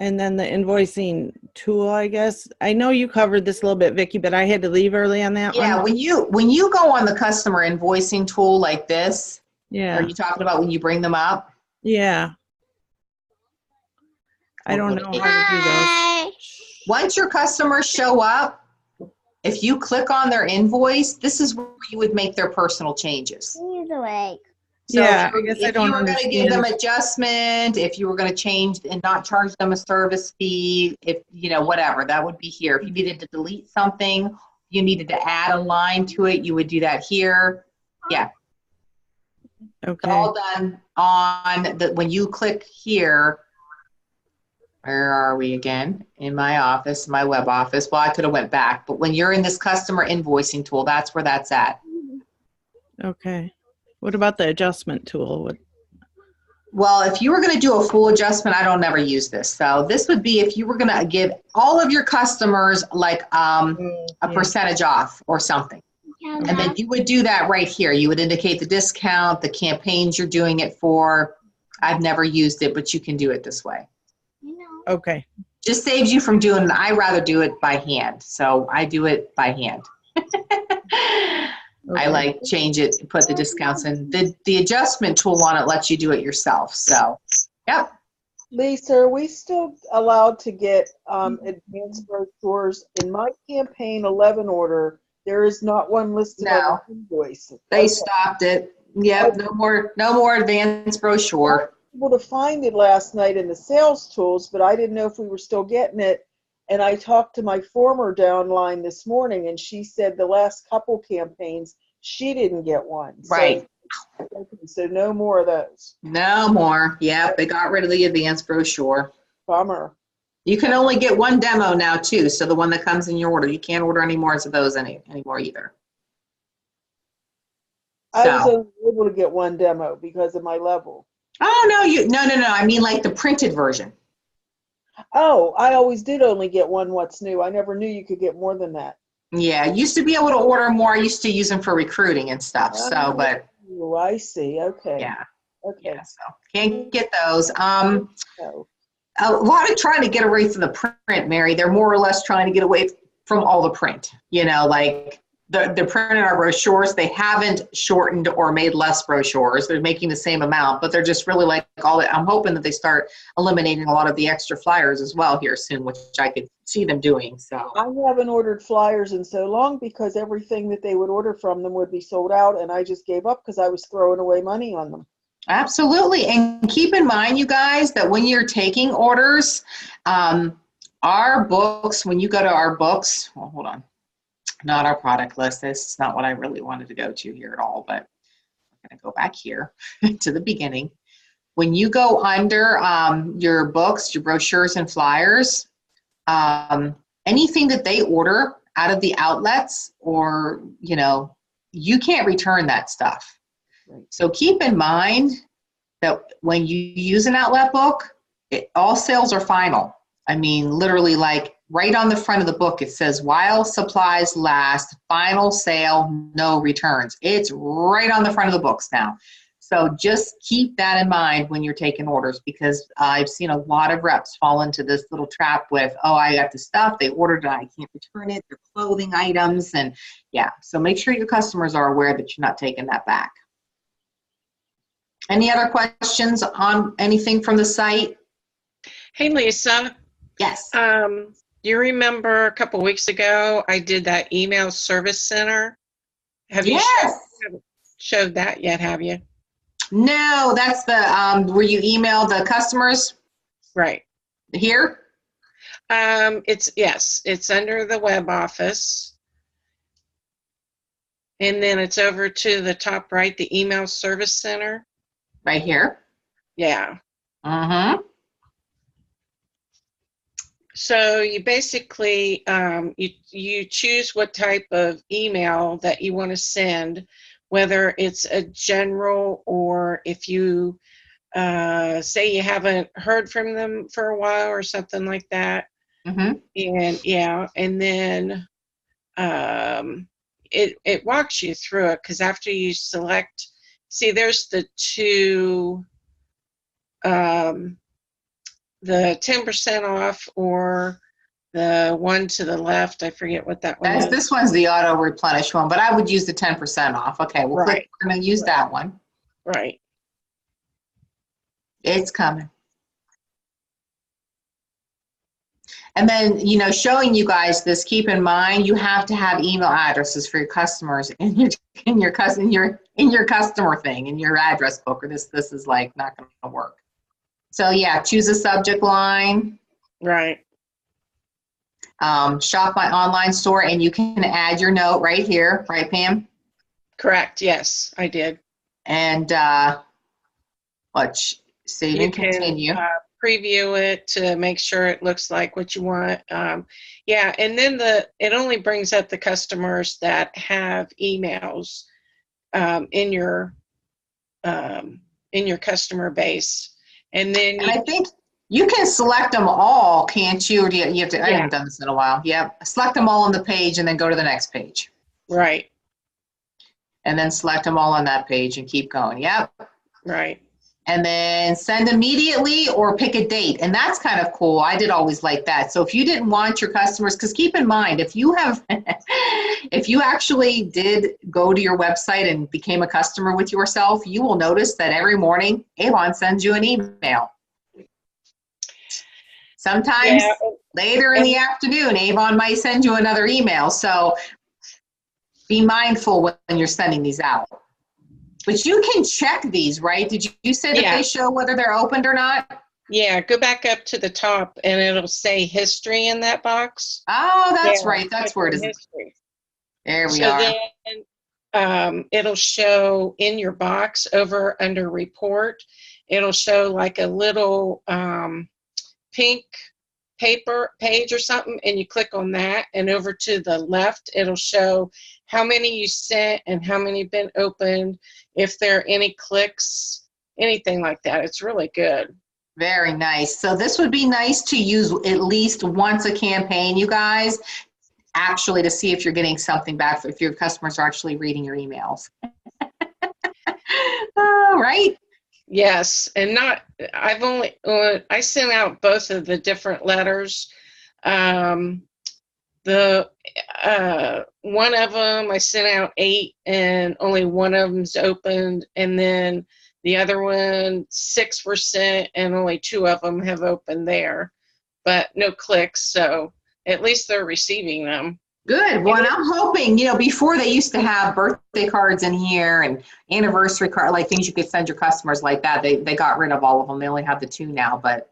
And then the invoicing tool, I guess. I know you covered this a little bit, Vicki, but I had to leave early on that one. Yeah, when you go on the customer invoicing tool like this, Yeah. are you talking about when you bring them up? Yeah. I don't know how to do those. Once your customers show up, if you click on their invoice, this is where you would make their personal changes. He's awake. So Yeah, I guess I if don't you were going to give them understand. adjustment, if you were going to change and not charge them a service fee, if, you know, whatever, that would be here. If you needed to delete something, you needed to add a line to it, you would do that here. Yeah, it's Okay. all done on the, when you click here, where are we again? In my office, my web office. Well, I could have went back, but when you're in this customer invoicing tool, that's where that's at. Okay. What about the adjustment tool? Well, if you were going to do a full adjustment, I don't never use this. So this would be if you were going to give all of your customers like a percentage off or something. And then you would do that right here. You would indicate the discount, the campaigns you're doing it for. I've never used it, but you can do it this way. Okay. Just saves you from doing, I rather do it by hand. So I do it by hand. I like change it, put the discounts in. The adjustment tool on it lets you do it yourself. So, yep. Lisa, are we still allowed to get advanced brochures? In my campaign 11 order, there is not one listed on the invoice. They stopped it. Yep, no more advanced brochure. I was able to find it last night in the sales tools, but I didn't know if we were still getting it. And I talked to my former downline this morning, and she said the last couple campaigns, she didn't get one. Right. So no more of those. No more. Yep, they got rid of the advanced brochure. Bummer. You can only get one demo now, too. So the one that comes in your order, you can't order any more of those anymore either. I was only able to get one demo because of my level. Oh, no. I mean like the printed version. Oh, I always did only get one what's new. I never knew you could get more than that. Yeah, I used to be able to order more. I used to use them for recruiting and stuff. So, but. Oh, I see. Okay. Yeah. Okay. Yeah, so can't get those. No. A lot of trying to get away from the print, Mary. They're more or less trying to get away from all the print. You know, like they're printing our brochures. They haven't shortened or made less brochures. They're making the same amount, but they're just really like all that. I'm hoping that they start eliminating a lot of the extra flyers as well here soon, which I could see them doing. So I haven't ordered flyers in so long because everything that they would order from them would be sold out, and I just gave up because I was throwing away money on them. Absolutely. And keep in mind, you guys, that when you're taking orders, our books, when you go to our books, well, hold on, not our product list. This is not what I really wanted to go to here at all, but I'm going to go back here to the beginning. When you go under your books, your brochures and flyers, anything that they order out of the outlets or, you know, you can't return that stuff. So keep in mind that when you use an outlet book, all sales are final. I mean, literally like right on the front of the book, it says, while supplies last, final sale, no returns. It's right on the front of the books now. So just keep that in mind when you're taking orders, because I've seen a lot of reps fall into this little trap with, oh, I got the stuff, they ordered it, I can't return it, they're clothing items. And yeah, so make sure your customers are aware that you're not taking that back. Any other questions on anything from the site? Hey, Lisa. Yes. You remember a couple weeks ago I did that email service center? Have you showed that yet, have you? No, that's the where you email the customers? Right. Here? It's under the web office. And then it's over to the top right, the email service center. Right here? Yeah. Mm-hmm. So you basically, you choose what type of email that you want to send, whether it's a general or if you say you haven't heard from them for a while or something like that. Mm-hmm. And yeah, and then it walks you through it, because after you select, see, there's the two, the 10% off or the one to the left. I forget what that one is. This one's the auto replenish one, but I would use the 10% off. Okay, we'll click. We're going to use that one. Right. It's coming. And then, you know, showing you guys this, keep in mind, you have to have email addresses for your customers in your customer thing, in your address book, or this is like not going to work. So yeah, choose a subject line. Right. Shop my online store, and you can add your note right here, right, Pam? Correct. Yes, I did. And let's save and continue. Preview it to make sure it looks like what you want. Yeah, and then it only brings up the customers that have emails in your customer base, and then I think you can select them all, can't you? Or do you have to? I haven't done this in a while. Yep, select them all on the page, and then go to the next page. Right. And then select them all on that page and keep going. Yep. Right. And then send immediately or pick a date. And that's kind of cool. I did always like that. So if you didn't want your customers, because keep in mind, if you actually did go to your website and became a customer with yourself, you will notice that every morning Avon sends you an email. Sometimes later in the afternoon, Avon might send you another email. So be mindful when you're sending these out. But you can check these, right? Did you say that they show whether they're opened or not? Yeah, go back up to the top and it'll say history in that box. Oh, that's right. That's where it is. History. There we are. Then it'll show in your box over under report. It'll show like a little pink paper page or something, and you click on that, and over to the left it'll show how many you sent and how many have been opened, if there are any clicks, anything like that. It's really good. Very nice. So this would be nice to use at least once a campaign, you guys, actually, to see if you're getting something back, if your customers are actually reading your emails. Right? Yes, and I sent out both of the different letters. One of them I sent out 8 and only one of them's opened, and then the other one 6 were sent and only 2 of them have opened there, but no clicks, so at least they're receiving them. Good. Well, and I'm hoping, you know, before they used to have birthday cards in here and anniversary card, like things you could send your customers like that. They got rid of all of them. They only have the 2 now. But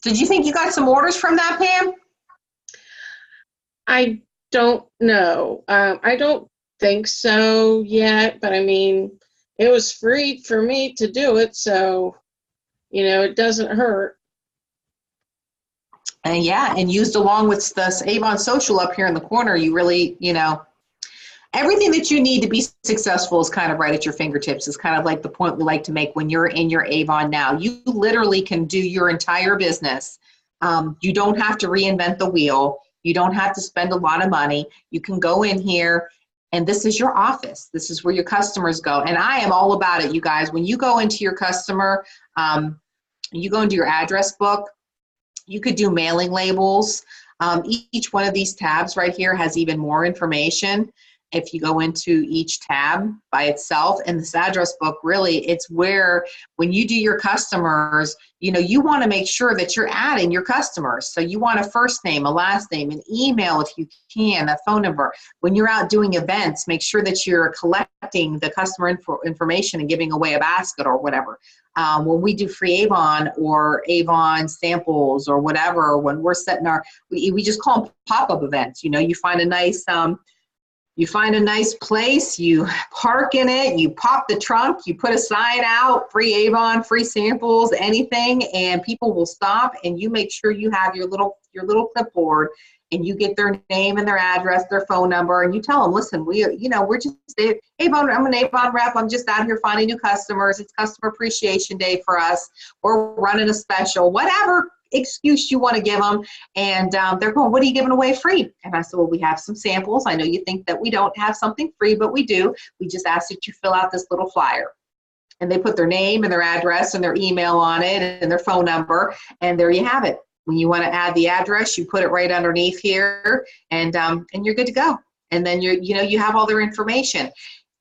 did you think you got some orders from that, Pam? I don't know. I don't think so yet, but I mean, it was free for me to do it, so, you know, it doesn't hurt. And yeah, and used along with this Avon Social up here in the corner, you really, you know, everything that you need to be successful is kind of right at your fingertips. Is kind of like the point we like to make when you're in your Avon now. You literally can do your entire business. You don't have to reinvent the wheel. You don't have to spend a lot of money. You can go in here, and this is your office. This is where your customers go. And I am all about it, you guys. When you go into your customer, you go into your address book, you could do mailing labels. Each one of these tabs right here has even more information. If you go into each tab by itself, and this address book, really, it's where when you do your customers, you know, you want to make sure that you're adding your customers. So you want a first name, a last name, an email if you can, a phone number. When you're out doing events, make sure that you're collecting the customer information and giving away a basket or whatever. When we do free Avon or Avon samples or whatever, when we're setting we just call them pop-up events. You know, you find a nice place, you park in it, you pop the trunk, you put a sign out, free Avon, free samples, anything, and people will stop, and you make sure you have your little clipboard, and you get their name and their address, their phone number, and you tell them, listen, we're just Avon, I'm an Avon rep. I'm just out here finding new customers. It's Customer Appreciation Day for us. We're running a special, whatever excuse you want to give them. And they're going, what are you giving away free? And I said, well, we have some samples. I know you think that we don't have something free, but we do. We just ask that you fill out this little flyer. And they put their name and their address and their email on it and their phone number, and there you have it. When you want to add the address, you put it right underneath here, and you're good to go. And then you have all their information.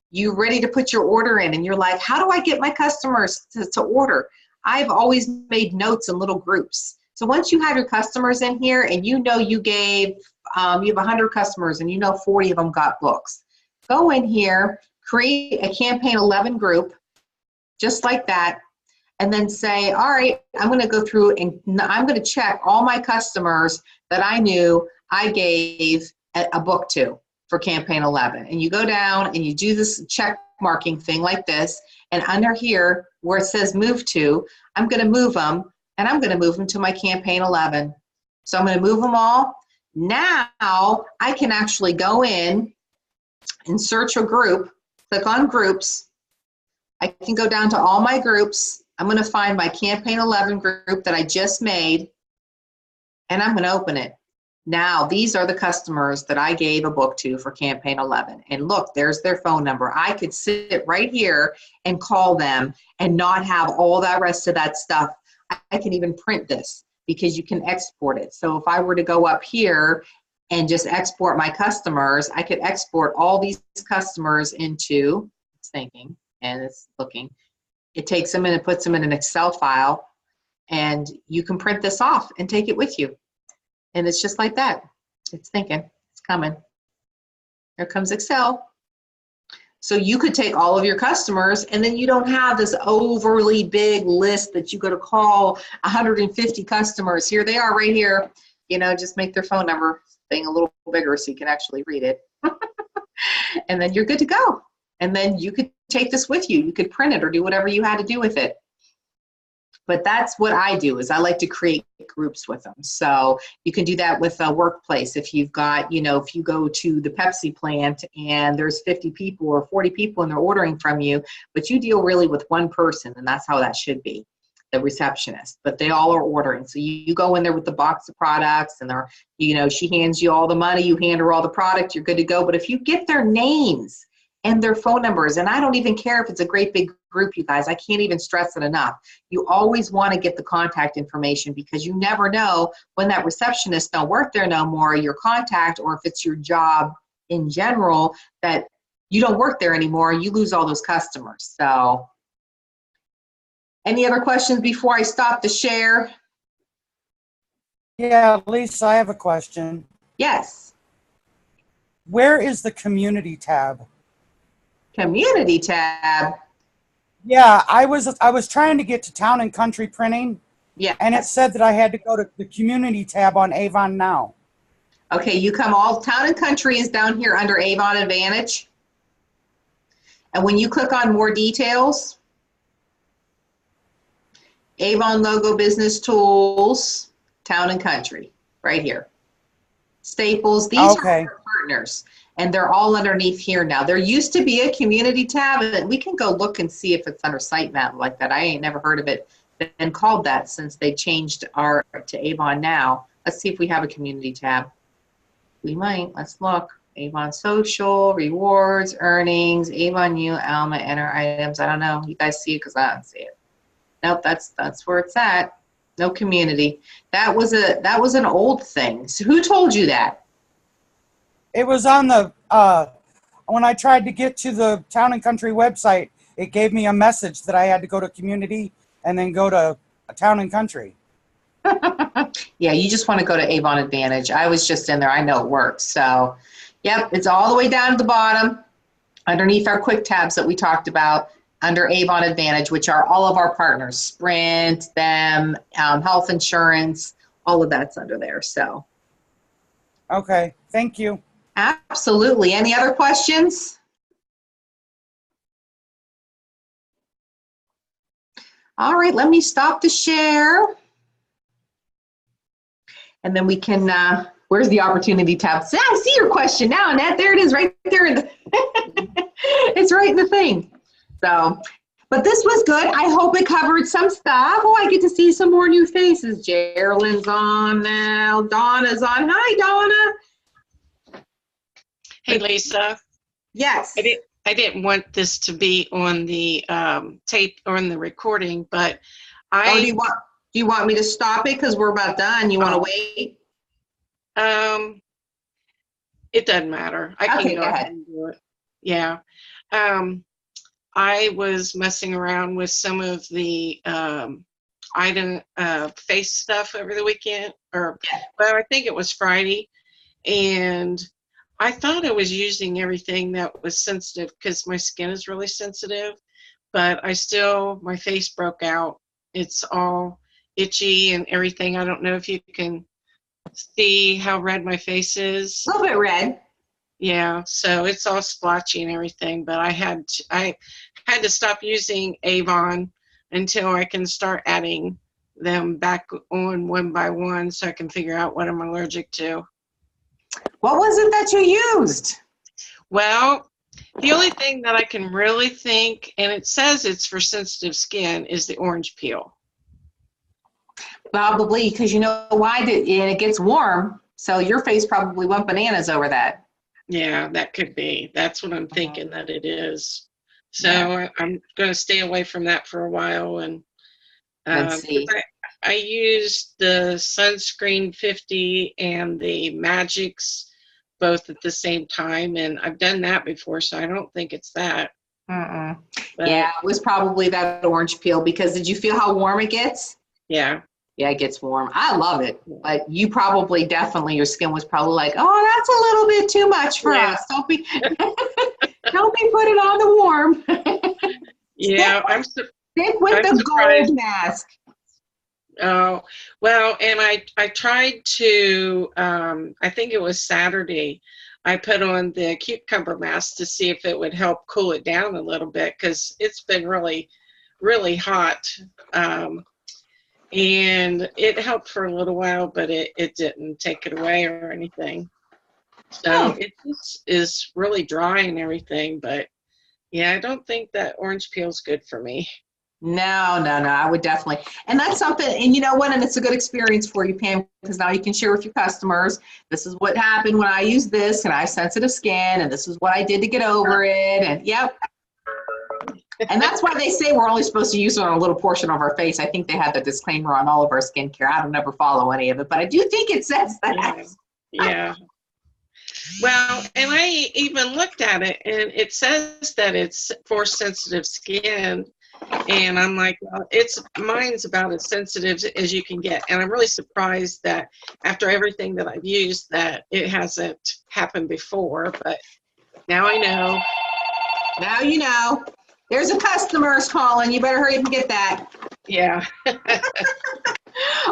You're ready to put your order in, and you're like, how do I get my customers to order? I've always made notes in little groups. So once you have your customers in here, and you have 100 customers, and 40 of them got books, go in here, create a campaign 11 group, just like that, and then say, all right, I'm going to go through and I'm going to check all my customers that I knew I gave a book to for campaign 11. And you go down and you do this check marking thing like this, and under here where it says move to, I'm going to move them, and I'm going to move them to my campaign 11. So I'm going to move them all. Now I can actually go in and search a group, click on groups. I can go down to all my groups. I'm going to find my campaign 11 group that I just made, and I'm going to open it. Now, these are the customers that I gave a book to for campaign 11. And look, there's their phone number. I could sit right here and call them and not have all that rest of that stuff. I can even print this because you can export it. So if I were to go up here and just export my customers, I could export all these customers into, it's thinking, and it's looking. It takes them and it puts them in an Excel file, and you can print this off and take it with you. And it's just like that. It's thinking, it's coming. Here comes Excel. So you could take all of your customers, and then you don't have this overly big list that you got to call 150 customers. Here they are right here. Just make their phone number thing a little bigger so you can actually read it. And then you're good to go. And then you could take this with you. You could print it or do whatever you had to do with it. But that's what I do, is I like to create groups with them. So you can do that with a workplace. If you've got, if you go to the Pepsi plant and there's 50 people or 40 people and they're ordering from you, but you deal really with one person, and that's how that should be, the receptionist. But they all are ordering. So you go in there with the box of products, and they're, she hands you all the money, you hand her all the product, you're good to go. But if you get their names and their phone numbers, and I don't even care if it's a great big group, you guys, I can't even stress it enough. You always want to get the contact information, because you never know when that receptionist don't work there no more, your contact, or if it's your job in general that you don't work there anymore, you lose all those customers. So any other questions before I stop the share? Yeah, Lisa, I have a question. Yes. Where is the community tab? Community tab. Yeah, I was trying to get to Town and Country Printing. Yeah. And it said that I had to go to the community tab on Avon Now. Okay, you come all, Town and Country is down here under Avon Advantage. And when you click on more details, Avon Logo Business Tools, Town and Country, right here. Staples, these are our partners, and they're all underneath here now. There used to be a community tab, and we can go look and see if it's under sitemap like that. I ain't never heard of it been called that since they changed our to Avon Now. Let's see if we have a community tab. We might. Let's look. Avon Social, Rewards, Earnings, Avon U, Alma, Enter Items. I don't know. You guys see it because I don't see it. Nope, that's where it's at. No community. That was an old thing. So who told you that? It was on the when I tried to get to the Town and Country website, it gave me a message that I had to go to community and then go to Town and Country. Yeah, you just want to go to Avon Advantage. I was just in there. I know it works. So, yep, it's all the way down to the bottom underneath our quick tabs that we talked about under Avon Advantage, which are all of our partners, Sprint, them, health insurance, all of that's under there. So, okay, thank you. Absolutely. Any other questions? All right, let me stop the share. And then we can Where's the opportunity tab? So, I see your question now, Annette. There it is, right there. It's right in the thing. So, but this was good. I hope it covered some stuff. Oh, I get to see some more new faces. Geraldine's on now. Donna's on. Hi, Donna. Hey, Lisa. Yes. I didn't want this to be on the tape or on the recording, but do you want me to stop it because we're about done? You want to wait? It doesn't matter. I can go ahead and do it. Yeah. I was messing around with some of the face stuff over the weekend, well, I think it was Friday, and I thought I was using everything that was sensitive because my skin is really sensitive, but my face broke out. It's all itchy and everything. I don't know if you can see how red my face is. A little bit red. Yeah, so it's all splotchy and everything, but I had to stop using Avon until I can start adding them back on one by one so I can figure out what I'm allergic to. What was it that you used? Well, the only thing that I can really think, and it says it's for sensitive skin, is the orange peel. Probably because you know why? And it gets warm, so your face probably went bananas over that. Yeah, that could be. That's what I'm thinking that it is. So I'm going to stay away from that for a while. And let's see. I used the sunscreen 50 and the Magics both at the same time, and I've done that before, so I don't think it's that. Yeah, it was probably that orange peel because did you feel how warm it gets? Yeah. Yeah, it gets warm. I love it, but you probably definitely your skin was probably like, oh, that's a little bit too much for us. Don't be put it on the warm. Yeah, stick with the gold mask. Oh, well, and I tried to, I think it was Saturday, I put on the cucumber mask to see if it would help cool it down a little bit because it's been really, really hot. And it helped for a little while, but it didn't take it away or anything. So it just is really dry and everything, but yeah, I don't think that orange peel is good for me. No, I would definitely. And that's something, and you know what, and it's a good experience for you, Pam, because now you can share with your customers, this is what happened when I used this, and I have sensitive skin, and this is what I did to get over it, and yep. And that's why they say we're only supposed to use it on a little portion of our face. I think they have the disclaimer on all of our skincare. I don't ever follow any of it, but I do think it says that. Yeah. Well, and I even looked at it, and it says that it's for sensitive skin. And I'm like, well, mine's about as sensitive as you can get. And I'm really surprised that after everything that I've used that it hasn't happened before, but now I know. Now you know. There's a customer's calling. You better hurry up and get that. Yeah. All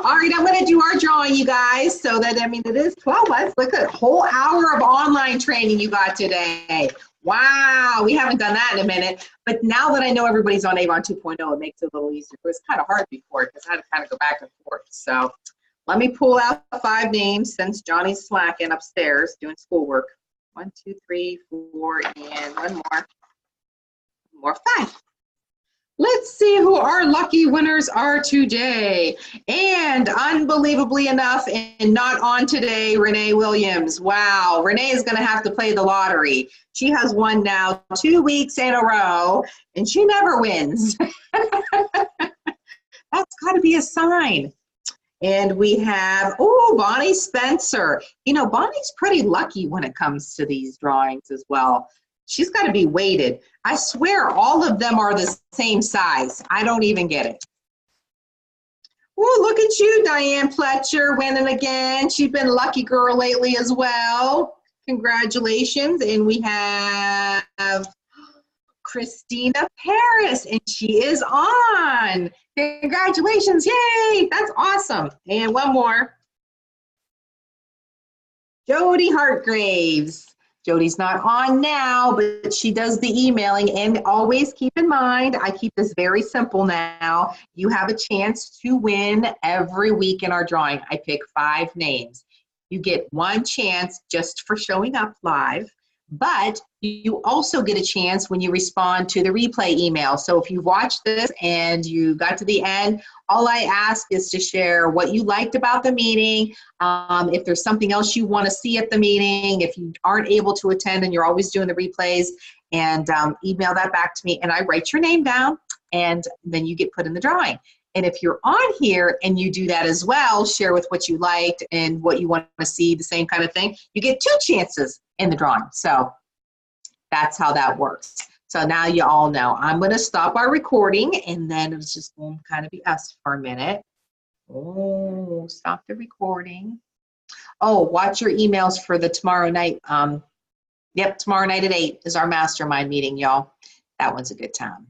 right, I'm going to do our drawing, you guys, so that, it is 12 months. Look at a whole hour of online training you got today. Wow, we haven't done that in a minute. But now that I know everybody's on Avon 2.0, it makes it a little easier. It was kind of hard before because I had to kind of go back and forth. So let me pull out 5 names since Johnny's slacking upstairs doing schoolwork. 1, 2, 3, 4, and one more 5. Let's see who our lucky winners are today. And unbelievably enough, and not on today, Renee Williams. Wow, Renee is going to have to play the lottery. She has won now 2 weeks in a row, and she never wins. That's got to be a sign. And we have, Bonnie Spencer. You know, Bonnie's pretty lucky when it comes to these drawings as well. She's got to be weighted. I swear all of them are the same size. I don't even get it. Oh, look at you, Diane Pletcher, winning again. She's been a lucky girl lately as well. Congratulations. And we have Christina Paris, and she is on. Congratulations. Yay. That's awesome. And one more. Jody Hartgraves. Jody's not on now, but she does the emailing. And always keep in mind, I keep this very simple now. You have a chance to win every week in our drawing. I pick 5 names. You get one chance just for showing up live, but you also get a chance when you respond to the replay email. So if you watched this and you got to the end, all I ask is to share what you liked about the meeting. If there's something else you want to see at the meeting, if you aren't able to attend and you're always doing the replays, and email that back to me, and I write your name down, and then you get put in the drawing. And if you're on here and you do that as well, share with what you liked and what you want to see, the same kind of thing, you get 2 chances in the drawing. So that's how that works. So now you all know. I'm going to stop our recording, and then it's just going to kind of be us for a minute. Oh, stop the recording. Oh, watch your emails for the tomorrow night. Yep, tomorrow night at 8 is our mastermind meeting, y'all. That one's a good time.